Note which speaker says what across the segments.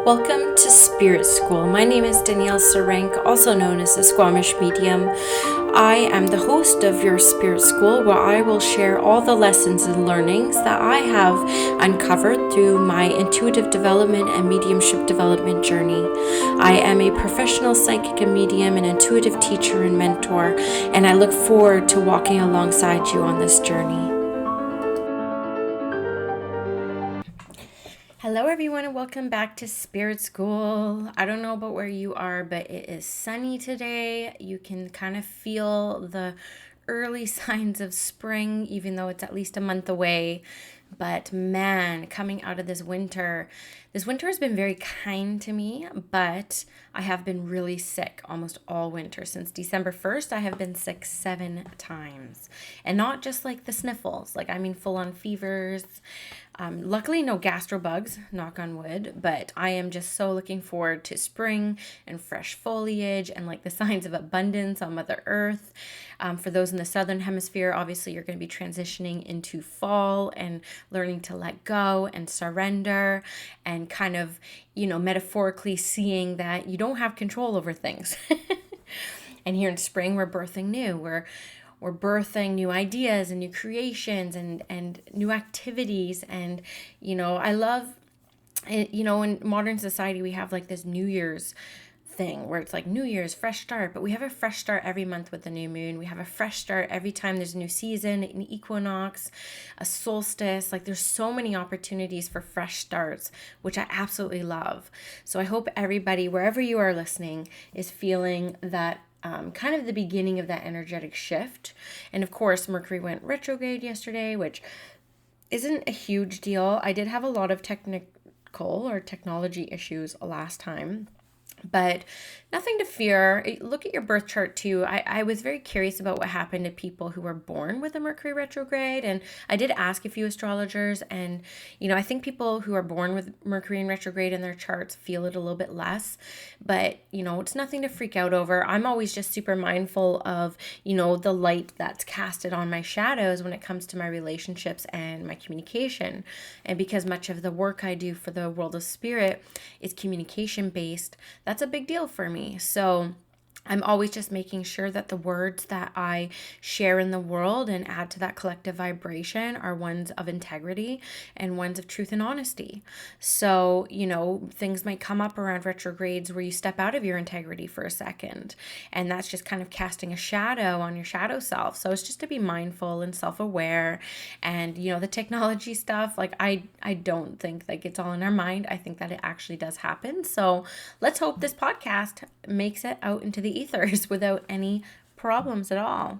Speaker 1: Welcome to Spirit School. My name is Danielle Sarank, also known as the Squamish Medium. I am the host of your Spirit School, where I will share all the lessons and learnings that I have uncovered through my intuitive development and mediumship development journey. I am a professional psychic and medium, an intuitive teacher and mentor, and I look forward to walking alongside you on this journey. Hello everyone and welcome back to Spirit School. I don't know about where you are, but it is sunny today. You can kind of feel the early signs of spring, even though it's at least a month away. But man, coming out of this winter has been very kind to me, but I have been really sick almost all winter. Since December 1st, I have been sick 7 times. And not just like the sniffles, full on fevers. Luckily, no gastro bugs, knock on wood, but I am just so looking forward to spring and fresh foliage and like the signs of abundance on Mother Earth. For those in the Southern Hemisphere, obviously you're going to be transitioning into fall and learning to let go and surrender and kind of, metaphorically seeing that you don't have control over things. And here in spring, we're birthing new. We're birthing new ideas and new creations and new activities. And, I love it. In modern society, we have like this New Year's thing where it's like New Year's, fresh start, but we have a fresh start every month with the new moon. We have a fresh start every time there's a new season, an equinox, a solstice. Like there's so many opportunities for fresh starts, which I absolutely love. So I hope everybody, wherever you are listening, is feeling that kind of the beginning of that energetic shift. And of course, Mercury went retrograde yesterday, which isn't a huge deal. I did have a lot of technology issues last time, but nothing to fear. Look at your birth chart too. I was very curious about what happened to people who were born with a Mercury retrograde. And I did ask a few astrologers, and, I think people who are born with Mercury in retrograde in their charts feel it a little bit less, but, it's nothing to freak out over. I'm always just super mindful of, the light that's casted on my shadows when it comes to my relationships and my communication. And because much of the work I do for the world of spirit is communication based, that's a big deal for me. So I'm always just making sure that the words that I share in the world and add to that collective vibration are ones of integrity and ones of truth and honesty. So, things might come up around retrogrades where you step out of your integrity for a second, and that's just kind of casting a shadow on your shadow self. So it's just to be mindful and self-aware. And, the technology stuff, like I don't think like it's all in our mind. I think that it actually does happen. So let's hope this podcast makes it out into the ethers without any problems at all.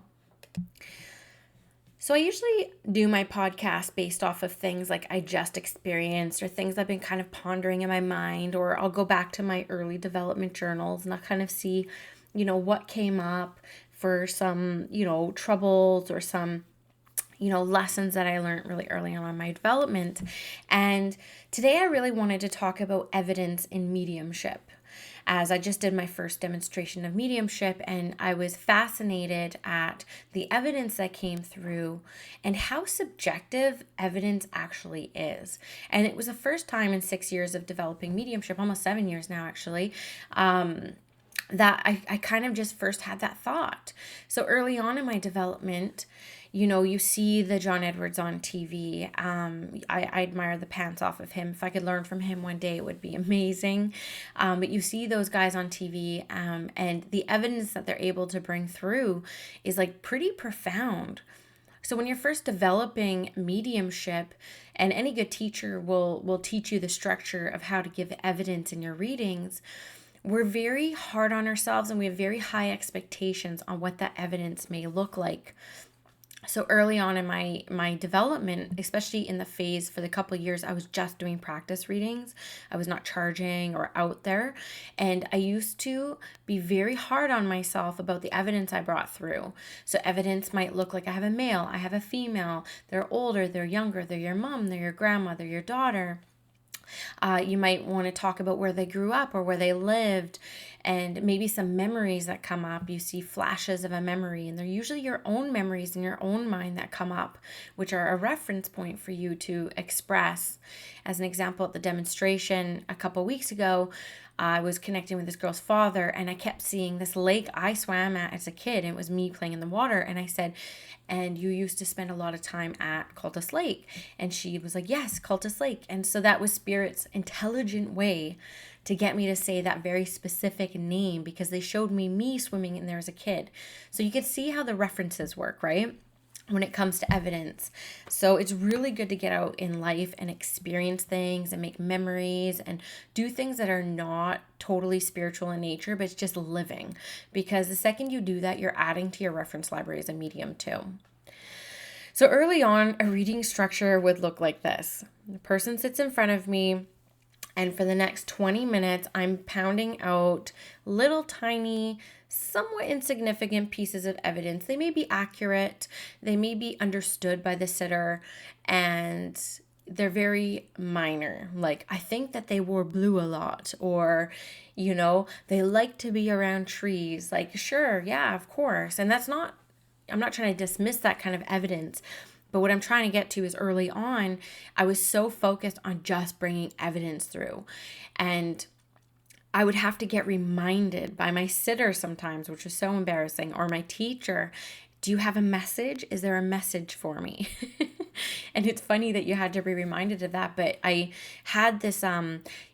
Speaker 1: So I usually do my podcast based off of things like I just experienced or things I've been kind of pondering in my mind, or I'll go back to my early development journals and I'll kind of see, what came up for some, troubles or some lessons that I learned really early on in my development. And today I really wanted to talk about evidence in mediumship, as I just did my first demonstration of mediumship, and I was fascinated at the evidence that came through and how subjective evidence actually is. And it was the first time in 6 years of developing mediumship, almost 7 years now actually, that I kind of just first had that thought. So early on in my development, you see the John Edwards on TV. I admire the pants off of him. If I could learn from him one day, it would be amazing. But you see those guys on TV, and the evidence that they're able to bring through is like pretty profound. So when you're first developing mediumship, and any good teacher will teach you the structure of how to give evidence in your readings, we're very hard on ourselves and we have very high expectations on what that evidence may look like. So early on in my development, especially in the phase for the couple of years, I was just doing practice readings. I was not charging or out there. And I used to be very hard on myself about the evidence I brought through. So evidence might look like I have a male, I have a female, they're older, they're younger, they're your mom, they're your grandma, they're your daughter. You might want to talk about where they grew up or where they lived, and maybe some memories that come up. You see flashes of a memory, and they're usually your own memories in your own mind that come up, which are a reference point for you to express. As an example, at the demonstration a couple weeks ago, I was connecting with this girl's father, and I kept seeing this lake I swam at as a kid, and it was me playing in the water. And I said, "And you used to spend a lot of time at Cultus Lake?" And she was like, "Yes, Cultus Lake." And so that was Spirit's intelligent way to get me to say that very specific name, because they showed me swimming in there as a kid. So you could see how the references work, right? When it comes to evidence. So it's really good to get out in life and experience things and make memories and do things that are not totally spiritual in nature, but it's just living. Because the second you do that, you're adding to your reference library as a medium too. So early on, a reading structure would look like this. The person sits in front of me, and for the next 20 minutes, I'm pounding out little tiny, somewhat insignificant pieces of evidence. They may be accurate, they may be understood by the sitter, and they're very minor. Like, I think that they wore blue a lot, or, they like to be around trees. Like, sure, yeah, of course. And I'm not trying to dismiss that kind of evidence. But what I'm trying to get to is early on, I was so focused on just bringing evidence through. And I would have to get reminded by my sitter sometimes, which was so embarrassing, or my teacher, "Do you have a message? Is there a message for me?" And it's funny that you had to be reminded of that. But I had this,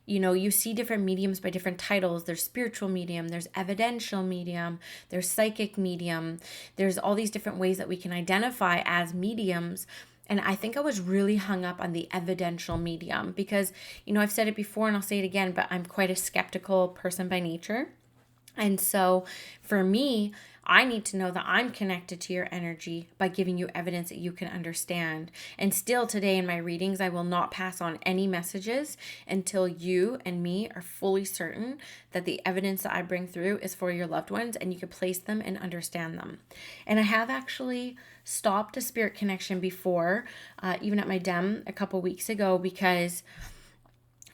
Speaker 1: you see different mediums by different titles. There's spiritual medium, there's evidential medium, there's psychic medium. There's all these different ways that we can identify as mediums. And I think I was really hung up on the evidential medium because, I've said it before and I'll say it again, but I'm quite a skeptical person by nature. And so for me, I need to know that I'm connected to your energy by giving you evidence that you can understand. And still today in my readings, I will not pass on any messages until you and me are fully certain that the evidence that I bring through is for your loved ones and you can place them and understand them. And I have actually stopped a spirit connection before, even at my dem a couple weeks ago, because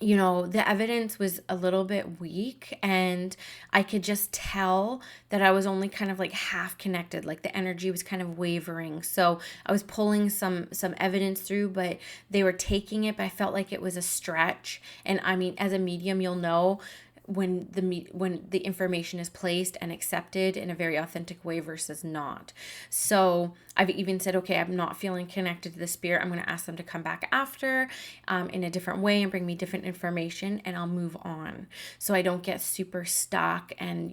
Speaker 1: the evidence was a little bit weak and I could just tell that I was only kind of like half connected, like the energy was kind of wavering. So I was pulling some evidence through, but they were taking it, but I felt like it was a stretch. And I mean, as a medium, you'll know when the information is placed and accepted in a very authentic way versus not. So I've even said, okay, I'm not feeling connected to the spirit. I'm going to ask them to come back after in a different way and bring me different information, and I'll move on. So I don't get super stuck and,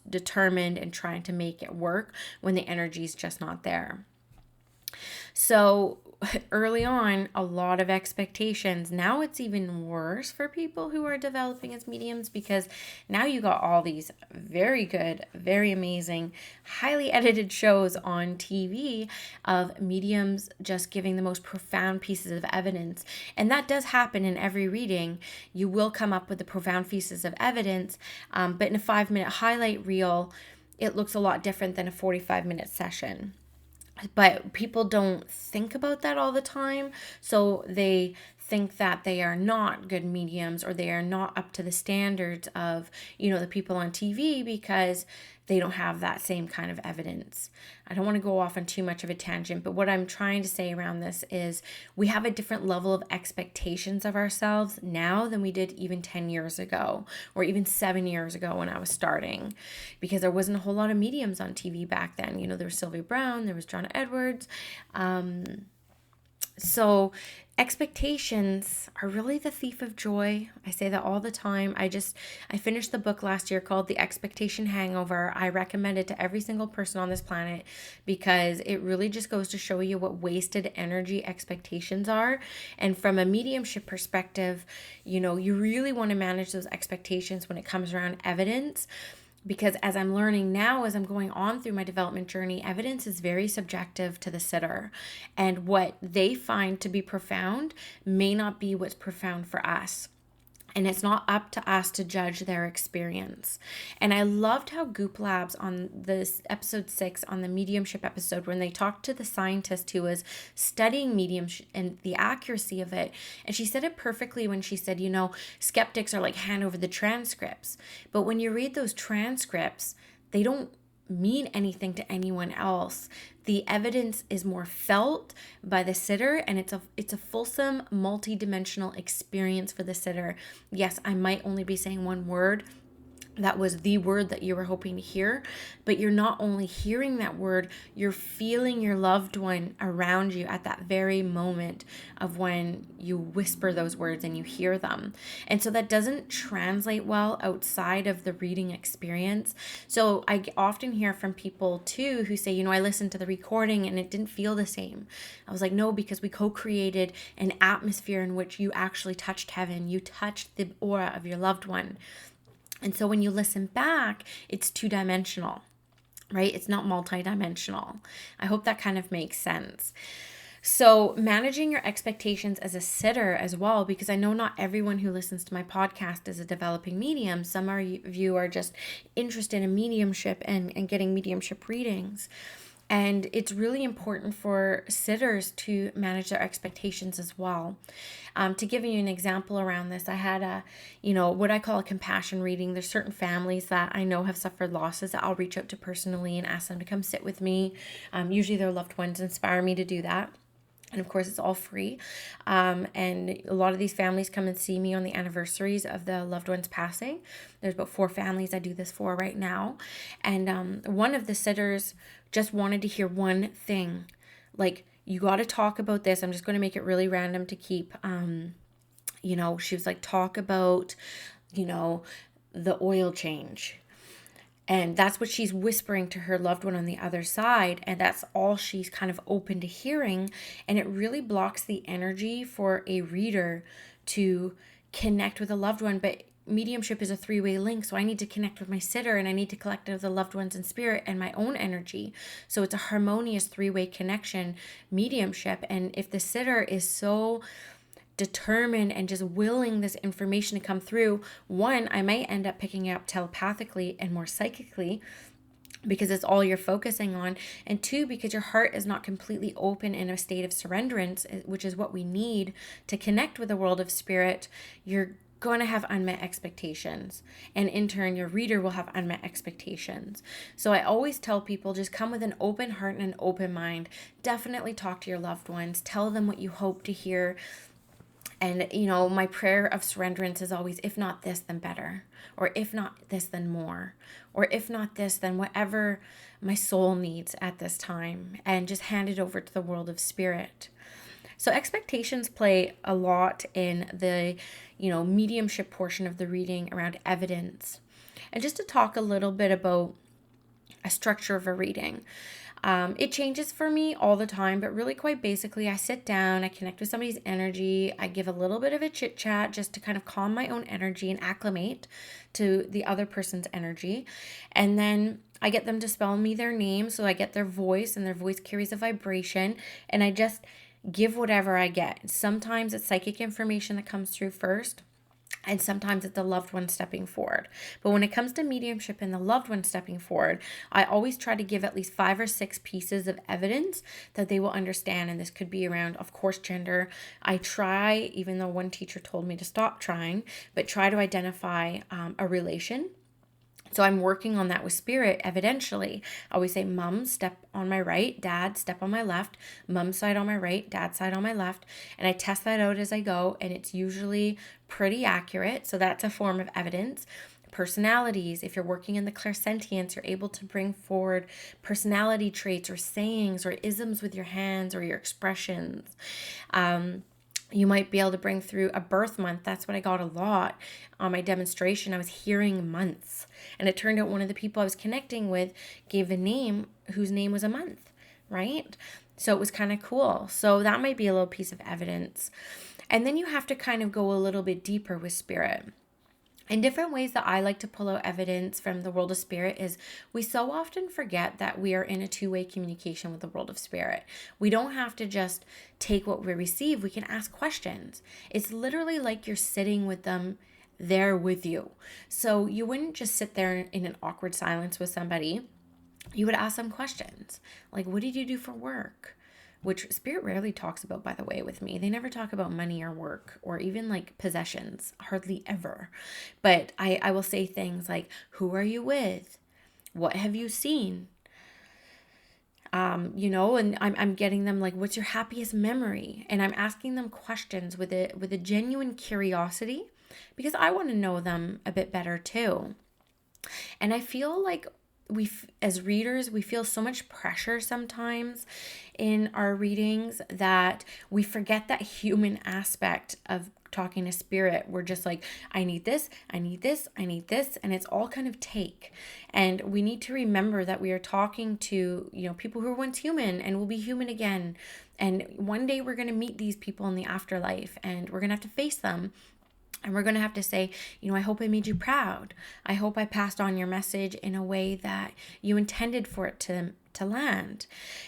Speaker 1: determined and trying to make it work when the energy is just not there. So early on, a lot of expectations. Now it's even worse for people who are developing as mediums because now you got all these very good, very amazing, highly edited shows on TV of mediums just giving the most profound pieces of evidence. And that does happen in every reading. You will come up with the profound pieces of evidence, but in a 5-minute highlight reel, it looks a lot different than a 45-minute session. But people don't think about that all the time. So they think that they are not good mediums or they are not up to the standards of, the people on TV because they don't have that same kind of evidence. I don't want to go off on too much of a tangent, but what I'm trying to say around this is we have a different level of expectations of ourselves now than we did even 10 years ago or even 7 years ago when I was starting, because there wasn't a whole lot of mediums on TV back then. There was Sylvia Brown, there was John Edwards. So expectations are really the thief of joy. I say that all the time. I finished the book last year called The Expectation Hangover. I recommend it to every single person on this planet because it really just goes to show you what wasted energy expectations are. And from a mediumship perspective, you really want to manage those expectations when it comes around evidence. Because as I'm learning now, as I'm going on through my development journey, evidence is very subjective to the sitter. And what they find to be profound may not be what's profound for us. And it's not up to us to judge their experience. And I loved how Goop Labs on this episode 6, on the mediumship episode, when they talked to the scientist who was studying mediumship and the accuracy of it. And she said it perfectly when she said, skeptics are like hand over the transcripts. But when you read those transcripts, they don't mean anything to anyone else. The evidence is more felt by the sitter, and it's a fulsome, multi-dimensional experience for the sitter. Yes, I might only be saying one word that was the word that you were hoping to hear, but you're not only hearing that word, you're feeling your loved one around you at that very moment of when you whisper those words and you hear them. And so that doesn't translate well outside of the reading experience. So I often hear from people too who say, I listened to the recording and it didn't feel the same. I was like, no, because we co-created an atmosphere in which you actually touched heaven. You touched the aura of your loved one. And so when you listen back, it's two-dimensional, right? It's not multi-dimensional. I hope that kind of makes sense. So managing your expectations as a sitter as well, because I know not everyone who listens to my podcast is a developing medium. Some of you are just interested in mediumship and getting mediumship readings. And it's really important for sitters to manage their expectations as well. To give you an example around this, I had what I call a compassion reading. There's certain families that I know have suffered losses that I'll reach out to personally and ask them to come sit with me. Usually their loved ones inspire me to do that. And of course, it's all free. And a lot of these families come and see me on the anniversaries of the loved ones passing. There's about 4 families I do this for right now. And one of the sitters just wanted to hear one thing. Like, you got to talk about this. I'm just going to make it really random to keep, she was like, talk about, the oil change. And that's what she's whispering to her loved one on the other side. And that's all she's kind of open to hearing. And it really blocks the energy for a reader to connect with a loved one. But mediumship is a 3-way link. So I need to connect with my sitter, and I need to connect with the loved ones in spirit and my own energy. So it's a harmonious 3-way connection, mediumship. And if the sitter is so determined and just willing this information to come through, one, I might end up picking it up telepathically and more psychically because it's all you're focusing on, and 2, because your heart is not completely open in a state of surrenderance, which is what we need to connect with the world of spirit. You're going to have unmet expectations, and in turn your reader will have unmet expectations. So I always tell people, just come with an open heart and an open mind. Definitely talk to your loved ones, tell them what you hope to hear. And, my prayer of surrenderance is always, if not this, then better. Or if not this, then more. Or if not this, then whatever my soul needs at this time. And just hand it over to the world of spirit. So expectations play a lot in the, mediumship portion of the reading around evidence. And just to talk a little bit about a structure of a reading. It changes for me all the time, but really quite basically, I sit down, I connect with somebody's energy, I give a little bit of a chit chat just to kind of calm my own energy and acclimate to the other person's energy. And then I get them to spell me their name, so I get their voice, and their voice carries a vibration, and I just give whatever I get. Sometimes it's psychic information that comes through first, and sometimes it's the loved one stepping forward. But when it comes to mediumship and the loved one stepping forward, I always try to give at least 5 or 6 pieces of evidence that they will understand. And this could be around, of course, gender. I try, even though one teacher told me to stop trying, but try to identify a relation. So I'm working on that with spirit evidentially. I always say, mom, step on my right, dad, step on my left, mom's side on my right, dad's side on my left. And I test that out as I go, and it's usually pretty accurate. So that's a form of evidence. Personalities, if you're working in the clairsentience, you're able to bring forward personality traits or sayings or isms with your hands or your expressions. You might be able to bring through a birth month. That's what I got a lot on my demonstration. I was hearing months. And it turned out one of the people I was connecting with gave a name whose name was a month, right? So it was kind of cool. So that might be a little piece of evidence. And then you have to kind of go a little bit deeper with spirit. And different ways that I like to pull out evidence from the world of spirit is we so often forget that we are in a 2-way communication with the world of spirit. We don't have to just take what we receive. We can ask questions. It's literally like you're sitting with them there with you. So you wouldn't just sit there in an awkward silence with somebody. You would ask them questions like, what did you do for work? Which Spirit rarely talks about, by the way, with me. They never talk about money or work or even like possessions, hardly ever. But I will say things like, who are you with? What have you seen? And I'm getting them like, what's your happiest memory? And I'm asking them questions with a genuine curiosity because I want to know them a bit better too. And I feel like as readers, we feel so much pressure sometimes in our readings that we forget that human aspect of talking to spirit. We're just like, I need this, I need this, I need this, and it's all kind of take. And we need to remember that we are talking to, people who were once human and will be human again. And one day we're going to meet these people in the afterlife and we're going to have to face them. And we're going to have to say, I hope I made you proud. I hope I passed on your message in a way that you intended for it to land.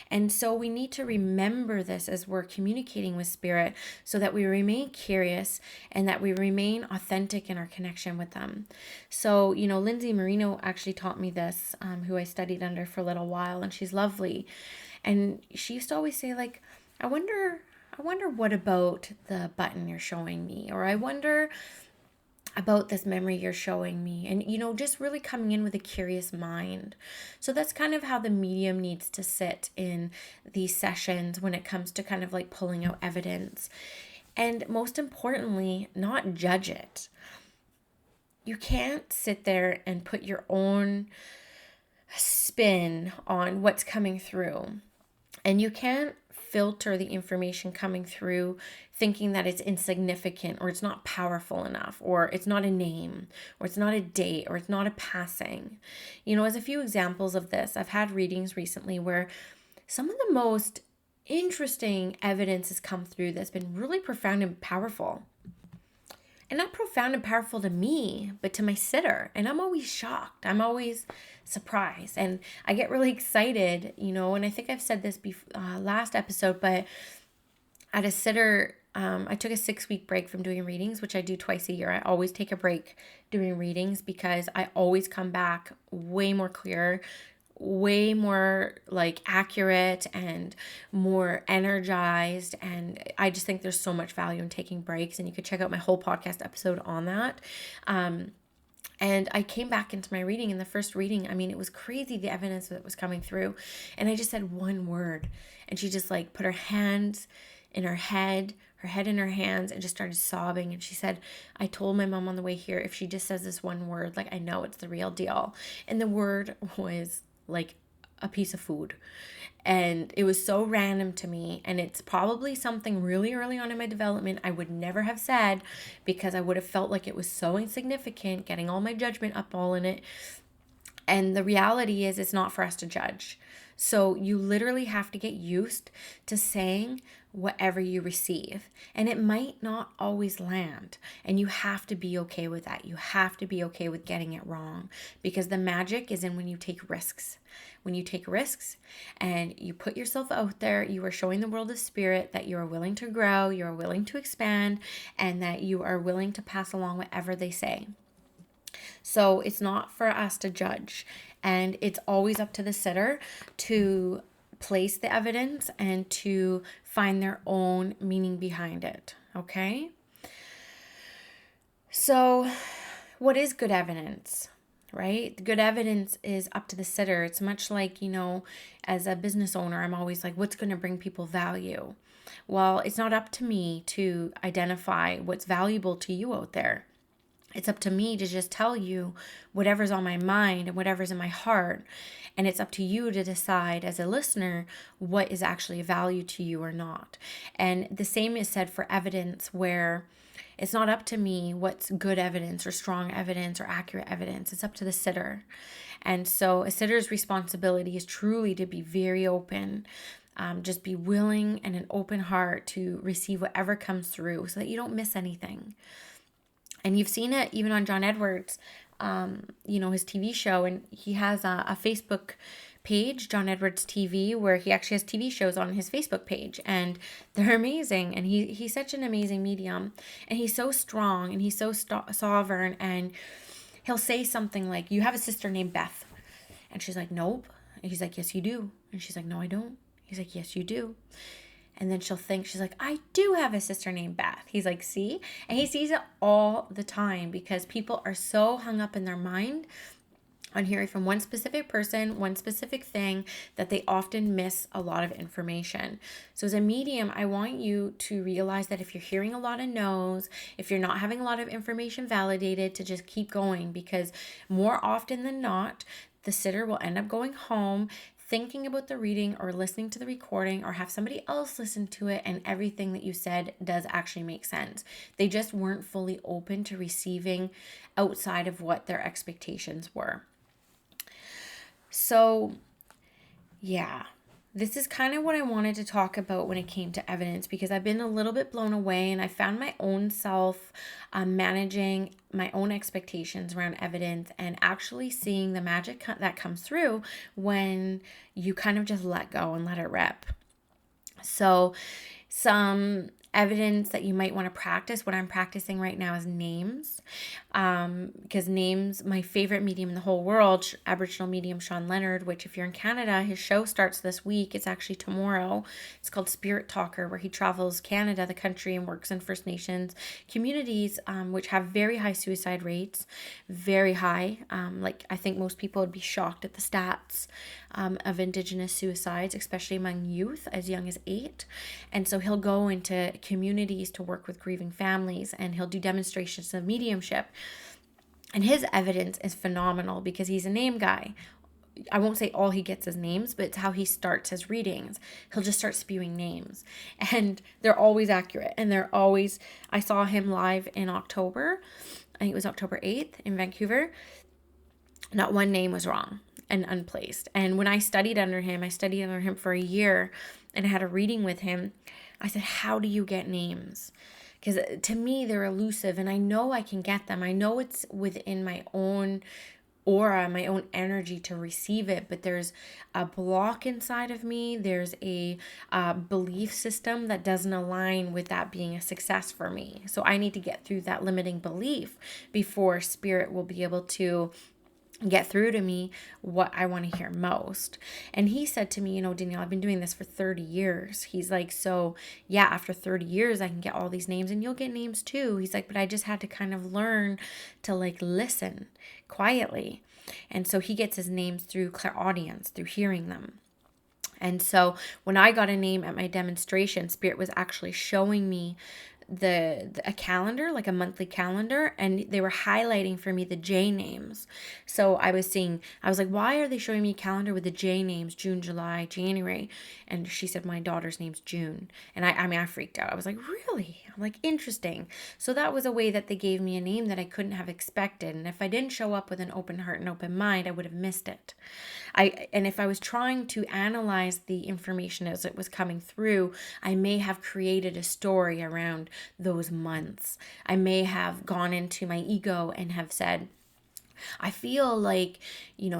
Speaker 1: And so we need to remember this as we're communicating with spirit so that we remain curious and that we remain authentic in our connection with them. So, Lindsay Marino actually taught me this, who I studied under for a little while, and she's lovely. And she used to always say, like, I wonder what about the button you're showing me, or I wonder about this memory you're showing me. And just really coming in with a curious mind. So that's kind of how the medium needs to sit in these sessions when it comes to kind of like pulling out evidence, and most importantly, not judge it. You can't sit there and put your own spin on what's coming through, and you can't filter the information coming through thinking that it's insignificant or it's not powerful enough or it's not a name or it's not a date or it's not a passing. As a few examples of this, I've had readings recently where some of the most interesting evidence has come through that's been really profound and powerful. And not profound and powerful to me, but to my sitter. And I'm always shocked. I'm always surprised. And I get really excited, and I think I've said this last episode, but at a sitter, I took a 6-week break from doing readings, which I do twice a year. I always take a break doing readings because I always come back way more clear, way more like accurate and more energized. And I just think there's so much value in taking breaks, and you could check out my whole podcast episode on that. And I came back into my reading. In the first reading, it was crazy, the evidence that was coming through. And I just said one word, and she just like put her hands in her head in her hands, and just started sobbing. And she said, I told my mom on the way here, if she just says this one word, like, I know it's the real deal. And the word was like a piece of food. And it was so random to me. And it's probably something really early on in my development I would never have said, because I would have felt like it was so insignificant, getting all my judgment up all in it. And the reality is, it's not for us to judge. So you literally have to get used to saying whatever you receive. And it might not always land. And you have to be okay with that. You have to be okay with getting it wrong, because the magic is in when you take risks. When you take risks and you put yourself out there, you are showing the world of spirit that you are willing to grow, you are willing to expand, and that you are willing to pass along whatever they say. So it's not for us to judge, and it's always up to the sitter to place the evidence and to find their own meaning behind it. Okay? So what is good evidence? Right? Good evidence is up to the sitter. It's much like, as a business owner, I'm always like, what's going to bring people value? Well, it's not up to me to identify what's valuable to you out there. It's up to me to just tell you whatever's on my mind and whatever's in my heart. And it's up to you to decide as a listener what is actually a value to you or not. And the same is said for evidence, where it's not up to me what's good evidence or strong evidence or accurate evidence. It's up to the sitter. And so a sitter's responsibility is truly to be very open. Just be willing and an open heart to receive whatever comes through so that you don't miss anything. And you've seen it even on John Edwards, his TV show, and he has a Facebook page, John Edwards TV, where he actually has TV shows on his Facebook page, and they're amazing. And he's such an amazing medium, and he's so strong, and he's so sovereign. And he'll say something like, "You have a sister named Beth," and she's like, "Nope." And he's like, "Yes, you do." And she's like, "No, I don't." He's like, "Yes, you do." And then she'll think, she's like, "I do have a sister named Beth." He's like, "See?" And he sees it all the time because people are so hung up in their mind on hearing from one specific person, one specific thing, that they often miss a lot of information. So as a medium, I want you to realize that if you're hearing a lot of no's, if you're not having a lot of information validated, to just keep going, because more often than not, the sitter will end up going home thinking about the reading or listening to the recording or have somebody else listen to it, and everything that you said does actually make sense. They just weren't fully open to receiving outside of what their expectations were. So, yeah, this is kind of what I wanted to talk about when it came to evidence, because I've been a little bit blown away, and I found my own self managing my own expectations around evidence and actually seeing the magic that comes through when you kind of just let go and let it rip. So, some evidence that you might want to practice, what I'm practicing right now, is names. Because names, my favorite medium in the whole world, Aboriginal medium Sean Leonard, which if you're in Canada, his show starts this week. It's actually tomorrow. It's called Spirit Talker, where he travels Canada, the country, and works in First Nations communities, which have very high suicide rates, very high. Like, I think most people would be shocked at the stats of Indigenous suicides, especially among youth as young as 8. And so he'll go into communities to work with grieving families, and he'll do demonstrations of mediumship. And his evidence is phenomenal because he's a name guy. I won't say all he gets is names, but it's how he starts his readings. He'll just start spewing names, and they're always accurate. And they're always, I saw him live in October. I think it was October 8th in Vancouver. Not one name was wrong and unplaced. And when I studied under him for a year, and I had a reading with him. I said, "How do you get names?" Because to me, they're elusive, and I know I can get them. I know it's within my own aura, my own energy to receive it, but there's a block inside of me. There's a belief system that doesn't align with that being a success for me. So I need to get through that limiting belief before spirit will be able to get through to me what I want to hear most. And he said to me, "Danielle, I've been doing this for 30 years. He's like, "So yeah, after 30 years, I can get all these names, and you'll get names too." He's like, "But I just had to kind of learn to listen quietly." And so he gets his names through clairaudience, through hearing them. And so when I got a name at my demonstration, Spirit was actually showing me a calendar, like a monthly calendar, and they were highlighting for me the J names. So I was like, "Why are they showing me a calendar with the J names, June, July, January?" And she said, "My daughter's name's June." And I freaked out. I was like, "Really?" I'm like, "Interesting." So that was a way that they gave me a name that I couldn't have expected. And if I didn't show up with an open heart and open mind, I would have missed it. And if I was trying to analyze the information as it was coming through, I may have created a story around those months. I may have gone into my ego and have said, "I feel like,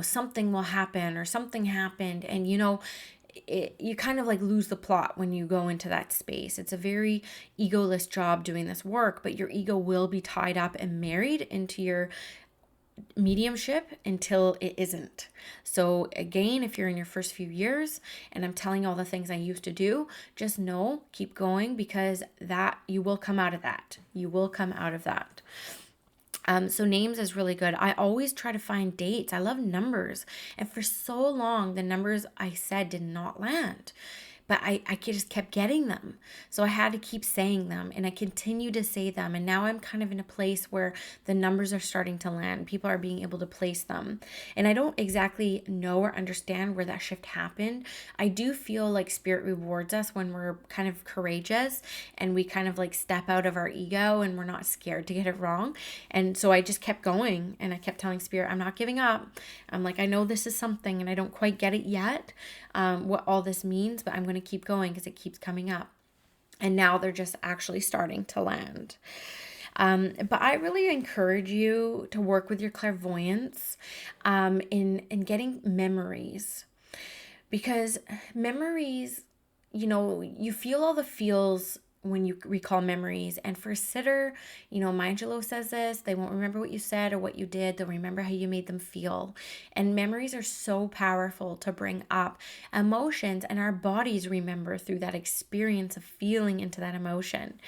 Speaker 1: something will happen," or "something happened." And, you kind of lose the plot when you go into that space. It's a very egoless job doing this work, but your ego will be tied up and married into your mediumship until it isn't. So again, if you're in your first few years and I'm telling you all the things I used to do, just know, keep going, because that you will come out of that. You will come out of that. So names is really good. I always try to find dates. I love numbers. And for so long, the numbers I said did not land. But I just kept getting them. So I had to keep saying them, and I continue to say them. And now I'm kind of in a place where the numbers are starting to land. People are being able to place them. And I don't exactly know or understand where that shift happened. I do feel like Spirit rewards us when we're kind of courageous and we kind of step out of our ego and we're not scared to get it wrong. And so I just kept going, and I kept telling Spirit, "I'm not giving up." I'm like, "I know this is something, and I don't quite get it yet, what all this means, but I'm going to keep going because it keeps coming up." And now they're just actually starting to land. But I really encourage you to work with your clairvoyance in getting memories. because memories, you feel all the feels when you recall memories. And for a sitter, Maya Angelou says this: they won't remember what you said or what you did, they'll remember how you made them feel. And memories are so powerful to bring up emotions, and our bodies remember through that experience of feeling into that emotion.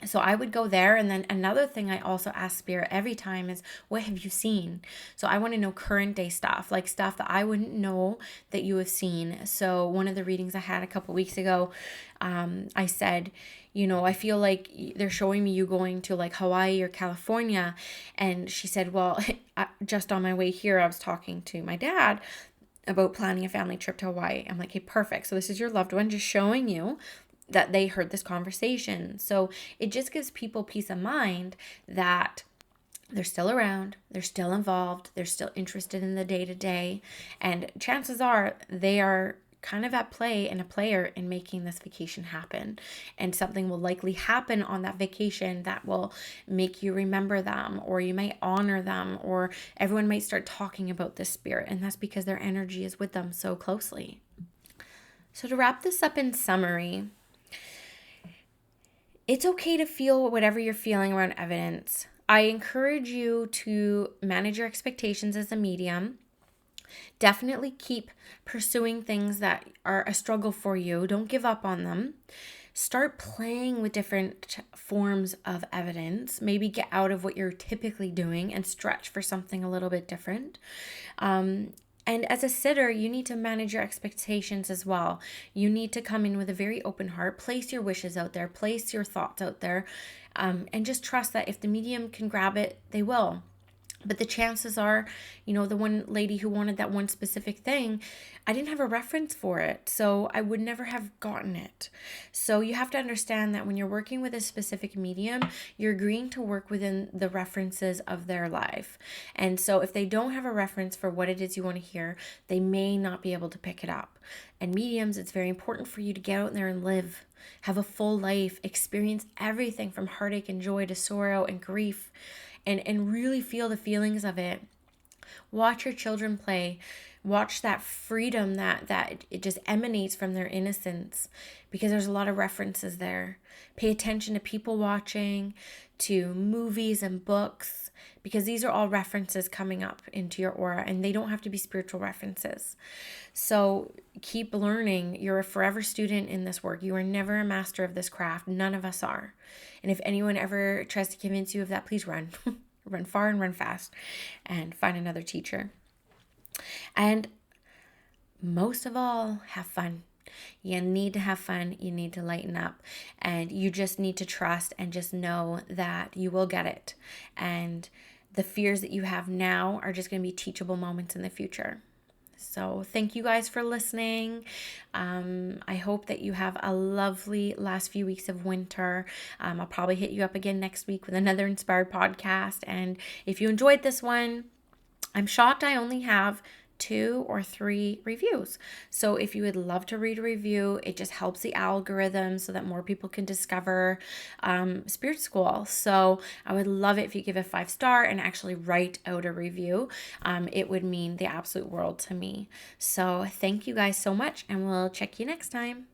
Speaker 1: So I would go there. And then another thing I also ask Spirit every time is, what have you seen? So I want to know current day stuff, like stuff that I wouldn't know that you have seen. So one of the readings I had a couple weeks ago, I said, I feel like they're showing me you going to like Hawaii or California. And she said, well, just on my way here, I was talking to my dad about planning a family trip to Hawaii. I'm like, hey, perfect. So this is your loved one just showing you that they heard this conversation. So it just gives people peace of mind that they're still around, they're still involved, they're still interested in the day to day. And chances are they are kind of at play and a player in making this vacation happen. And something will likely happen on that vacation that will make you remember them, or you might honor them, or everyone might start talking about this spirit. And that's because their energy is with them so closely. So to wrap this up in summary, it's okay to feel whatever you're feeling around evidence. I encourage you to manage your expectations as a medium. Definitely keep pursuing things that are a struggle for you. Don't give up on them. Start playing with different forms of evidence. Maybe get out of what you're typically doing and stretch for something a little bit different. And as a sitter, you need to manage your expectations as well. You need to come in with a very open heart, place your wishes out there, place your thoughts out there, and just trust that if the medium can grab it, they will. But the chances are, the one lady who wanted that one specific thing, I didn't have a reference for it, so I would never have gotten it. So you have to understand that when you're working with a specific medium, you're agreeing to work within the references of their life. And so if they don't have a reference for what it is you want to hear, they may not be able to pick it up. And mediums, it's very important for you to get out there and live, have a full life, experience everything from heartache and joy to sorrow and grief, and really feel the feelings of it. Watch your children play. Watch that freedom that it just emanates from their innocence, because there's a lot of references there. Pay attention to people watching, to movies and books, because these are all references coming up into your aura, and they don't have to be spiritual references. So keep learning. You're a forever student in this work. You are never a master of this craft. None of us are. And if anyone ever tries to convince you of that, please run. Run far and run fast, and find another teacher. And most of all, have fun. You need to have fun. You need to lighten up, and you just need to trust and just know that you will get it. And the fears that you have now are just going to be teachable moments in the future. So thank you guys for listening. I hope that you have a lovely last few weeks of winter. I'll probably hit you up again next week with another inspired podcast. And if you enjoyed this one, I'm shocked I only have 2 or 3 reviews. So if you would love to read a review, it just helps the algorithm so that more people can discover Spirit School. So I would love it if you give a 5-star and actually write out a review. It would mean the absolute world to me. So thank you guys so much, and we'll check you next time.